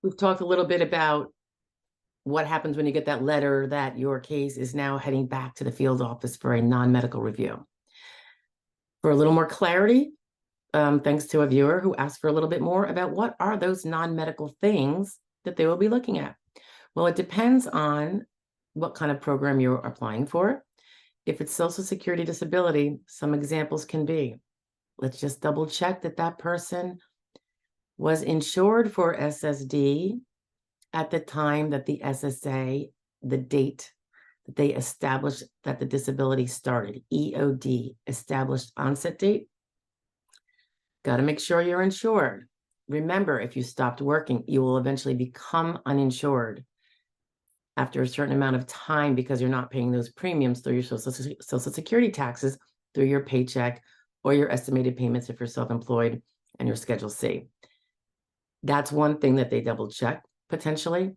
we've talked a little bit about what happens when you get that letter that your case is now heading back to the field office for a non-medical review. For a little more clarity, thanks to a viewer who asked for a little bit more about what are those non-medical things that they will be looking at. Well, it depends on what kind of program you're applying for. If it's Social Security disability, some examples can be, let's just double check that that person was insured for SSD at the time that the SSA, the date that they established that the disability started, EOD, established onset date. Got to make sure you're insured. Remember, if you stopped working, you will eventually become uninsured after a certain amount of time because you're not paying those premiums through your Social Security taxes, through your paycheck, or your estimated payments if you're self-employed and your Schedule C. That's one thing that they double check potentially.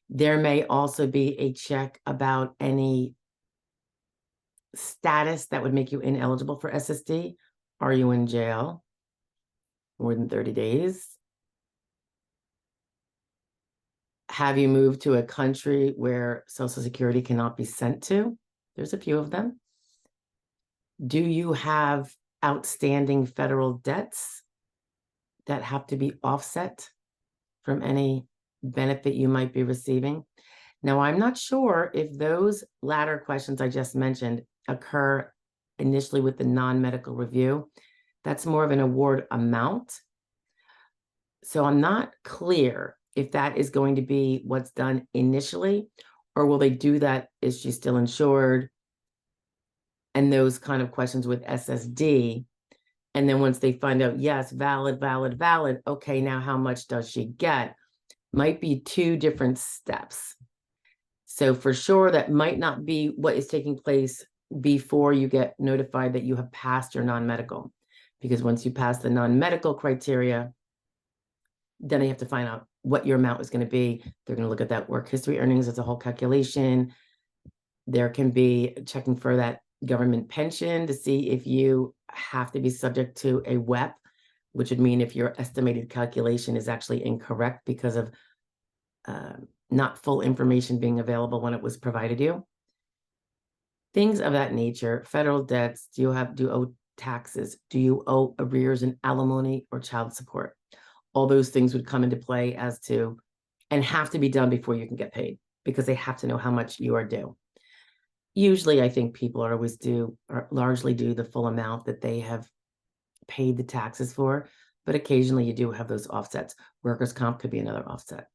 There may also be a check about any status that would make you ineligible for SSD. Are you in jail more than 30 days? Have you moved to a country where Social Security cannot be sent to? There's a few of them. Do you have outstanding federal debts that have to be offset from any benefit you might be receiving? Now, I'm not sure if those latter questions I just mentioned occur initially with the non-medical review. That's more of an award amount. So I'm not clear if that is going to be what's done initially, or will they do that? Is she still insured? And those kind of questions with SSD. And then once they find out, yes, valid, okay, now how much does she get? Might be two different steps. So for sure, that might not be what is taking place before you get notified that you have passed your non-medical. Because once you pass the non-medical criteria, then they have to find out what your amount is going to be. They're going to look at that work history earnings as a whole calculation. There can be checking for that government pension to see if you have to be subject to a WEP, which would mean if your estimated calculation is actually incorrect because of not full information being available when it was provided you. Things of that nature. Federal debts. Do you owe taxes? Do you owe arrears in alimony or child support? All those things would come into play as to, and have to be done before you can get paid, because they have to know how much you are due. Usually, I think people are always due, or largely due, the full amount that they have paid the taxes for, but occasionally you do have those offsets. Workers' comp could be another offset.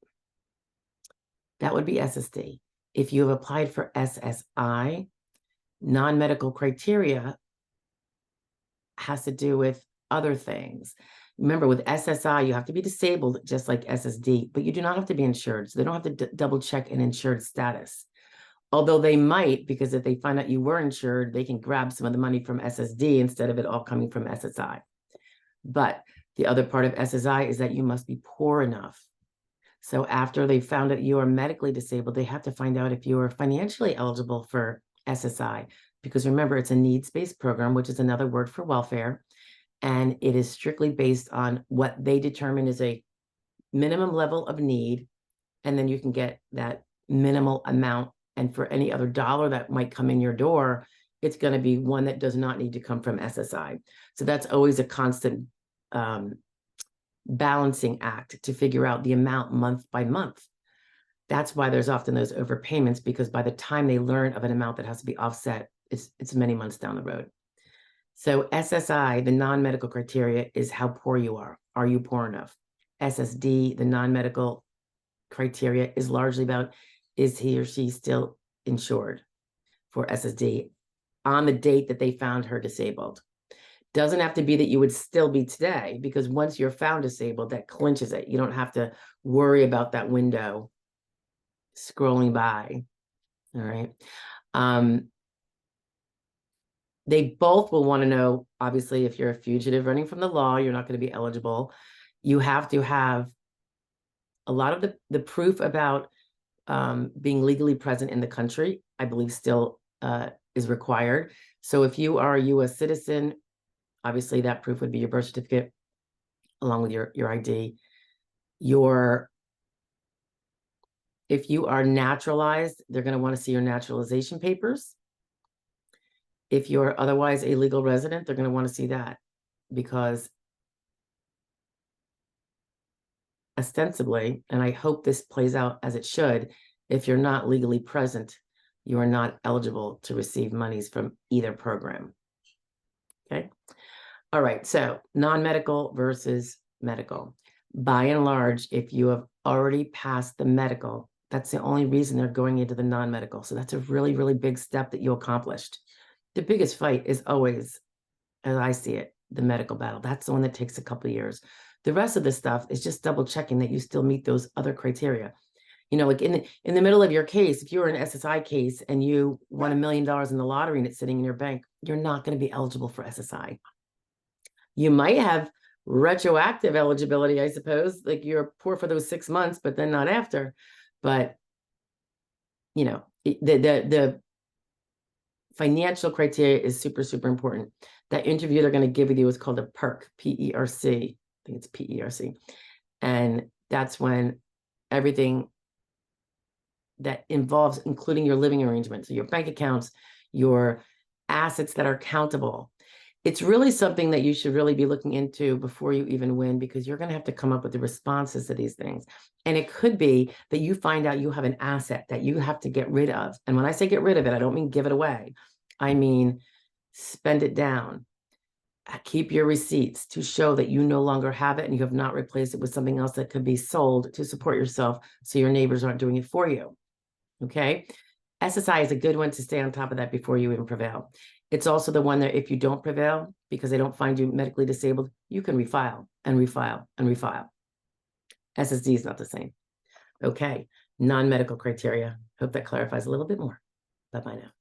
That would be SSD. If you have applied for SSI, non-medical criteria has to do with other things. Remember, with SSI, you have to be disabled just like SSD, but you do not have to be insured. So they don't have to double check an insured status. Although they might, because if they find out you were insured, they can grab some of the money from SSD instead of it all coming from SSI. But the other part of SSI is that you must be poor enough. So after they found that you are medically disabled, they have to find out if you are financially eligible for SSI. Because remember, it's a needs-based program, which is another word for welfare. And it is strictly based on what they determine is a minimum level of need. And then you can get that minimal amount. And for any other dollar that might come in your door, it's going to be one that does not need to come from SSI. So that's always a constant balancing act to figure out the amount month by month. That's why there's often those overpayments, because by the time they learn of an amount that has to be offset, it's many months down the road. So SSI, the non-medical criteria, is how poor you are. Are you poor enough? SSD, the non-medical criteria, is largely about, is he or she still insured for SSD on the date that they found her disabled? Doesn't have to be that you would still be today, because once you're found disabled, that clinches it. You don't have to worry about that window scrolling by. All right. They both will want to know, obviously, if you're a fugitive running from the law, you're not going to be eligible. You have to have a lot of the proof about being legally present in the country, I believe still is required. So if you are a US citizen, obviously that proof would be your birth certificate along with your ID. Your If you are naturalized, they're going to want to see your naturalization papers. If you're otherwise a legal resident, they're going to want to see that, because ostensibly, and I hope this plays out as it should, if you're not legally present, you are not eligible to receive monies from either program. Okay. All right. So non-medical versus medical. By and large, if you have already passed the medical, that's the only reason they're going into the non-medical. So that's a really, really big step that you accomplished. The biggest fight is always, as I see it, the medical battle. That's the one that takes a couple of years. The rest of the stuff is just double checking that you still meet those other criteria. You know, like in the middle of your case, if you were an SSI case and you won $1 million in the lottery and it's sitting in your bank, you're not going to be eligible for SSI. You might have retroactive eligibility, I suppose, like you're poor for those 6 months, but then not after. But you know, the financial criteria is super, super important. That interview they're going to give with you is called a PERC, P-E-R-C. I think it's P-E-R-C. And that's when everything that involves, including your living arrangements, so your bank accounts, your assets that are countable. It's really something that you should really be looking into before you even win, because you're going to have to come up with the responses to these things. And it could be that you find out you have an asset that you have to get rid of. And when I say get rid of it, I don't mean give it away. I mean, spend it down. Keep your receipts to show that you no longer have it and you have not replaced it with something else that could be sold to support yourself, so your neighbors aren't doing it for you. Okay. SSI is a good one to stay on top of that before you even prevail. It's also the one that if you don't prevail because they don't find you medically disabled, you can refile and refile and refile. SSD is not the same. Okay. Non-medical criteria. Hope that clarifies a little bit more. Bye-bye now.